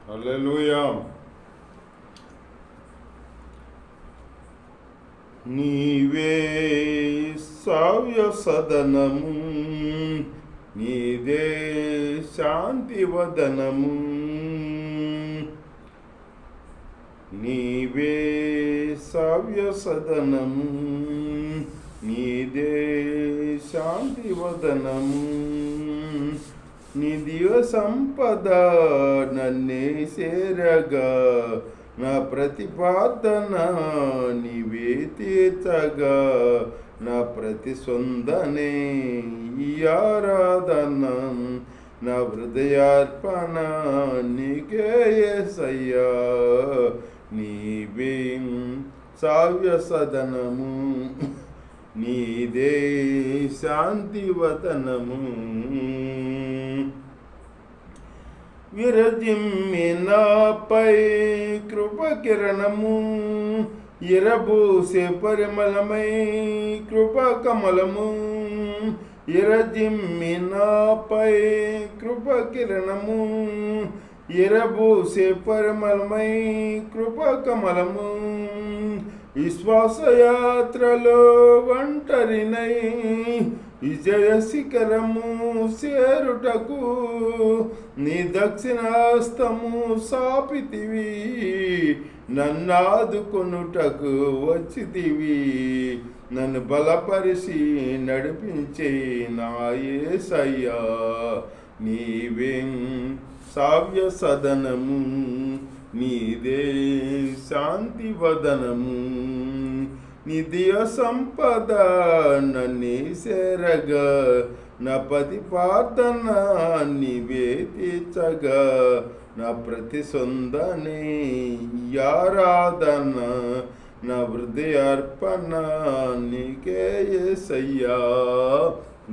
హల్లెలూయా. నీవే శ్రావ్య సదనము, నీదే శాంతి వదనము. నీవే శ్రావ్య సదనము, నీదే శాంతి వదనము. నీ దివ సంపద నన్నే సేరగా, నా ప్రతిపాదన నీవే తీర్చగా. నా ప్రతి సొందనే ఈ ఆరాధన, నా హృదయార్పణ నీకే యేసయ్యా. నీవే శ్రావ్య సదనము, నీదే శాంతి వదనము. విరజిమ్మినాపై కృపకిరణము, ఇరబూసే పరిమళమై కృపకమలము. ఇరజిమ్మినాపై కృపకిరణము, ఇరబూసే పరిమళమై కృపకమలము. విశ్వాసయాత్రలో ఒంటరినై విజయ శిఖరము చేరుటకు, నీ దక్షిణాస్తము సాపితివి. నన్నాదుకొనుటకు వచ్చితివి, నన్ను బలపరిచి నడిపించే నా యేసయ్యా. నీవే శ్రావ్య సదనము, నీదే శాంతి వదనము. నీ దియ సంపద నన్నే సేరగా, నా ప్రతిపాదన నీవే తీర్చగా. నా ప్రతి సొందనే ఆరాధన, నా హృదయార్పణ నీకే యేసయ్యా.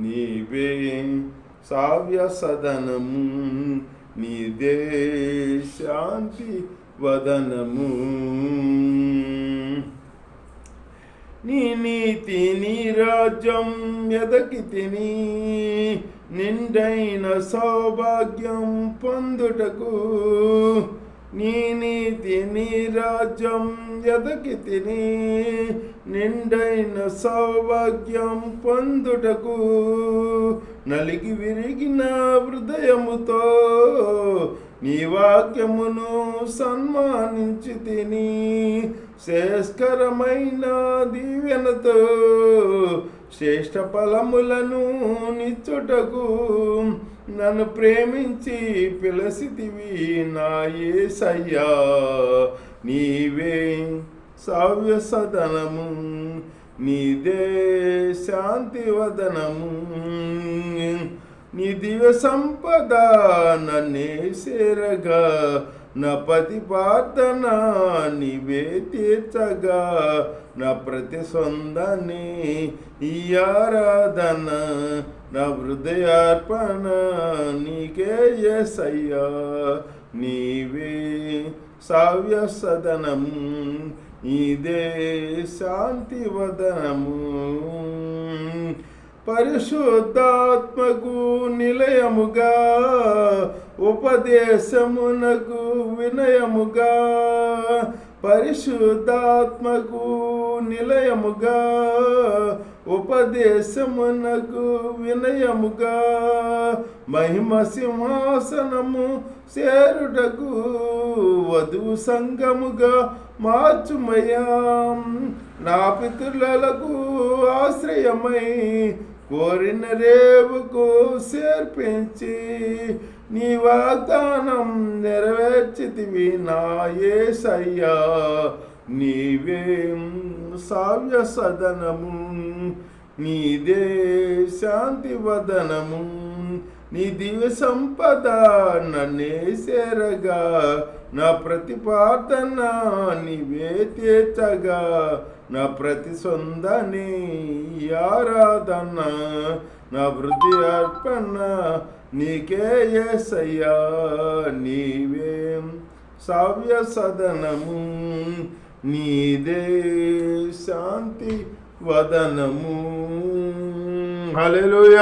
నీవే శ్రావ్య సదనము, నీదే శాంతి వదనము. నీ నీతి నీ రాజ్యం ఎదకితిని, నిండైన సౌభాగ్యం పొందుటకు. నీ నీతి నీ రాజ్యం ఎదకితిని, నిండైన సౌభాగ్యం పొందుటకు. నలిగి విరిగిన హృదయముతో నీ వాక్యమును సన్మానించి తిని, శ్రేష్కరమైన దీవెనతో శ్రేష్ఠ ఫలములను నిచ్చుటకు నన్ను ప్రేమించి పిలసితివి నా యేసయ్యా. నీవే శ్రావ్య సదనము, నీదే శాంతి వదనము. నీ దివ్య సంపద నన్నే సేరగా, నా ప్రతిపాదన నీవే తీర్చగా. నా ప్రతి సొందనే ఈ ఆరాధన, నా హృదయార్పణ నీకే యేసయ్యా. నీవే శ్రావ్య సదనము, నీదే శాంతి వదనము. పరిశుద్ధాత్మకు నిలయముగా, ఉపదేశమునకు వినయముగా. పరిశుద్ధాత్మకు నిలయముగా, ఉపదేశమునకు వినయముగా. మహిమ సింహాసనము చేరుటకు వధువు సంగముగా మార్చుమయ్యా. నా పితరులకు ఆశ్రయమై కోరిన రేవుకు చేర్పించి, నీ వాగ్దానం నెరవేర్చితివి నా యేసయ్యా. నీవే శ్రావ్య సదనము, నీదే శాంతి వదనము. నీ దివ్య సంపద నన్నే సేరగా, నా ప్రతిపాదన నీవే తీర్చగా. నా ప్రతి సొందనే ఆరాధన, నా హృదయార్పణ నీకే యేసయ్యా. నీవే శ్రావ్య సదనము, నీదే శాంతి వదనము. హల్లెలూయా.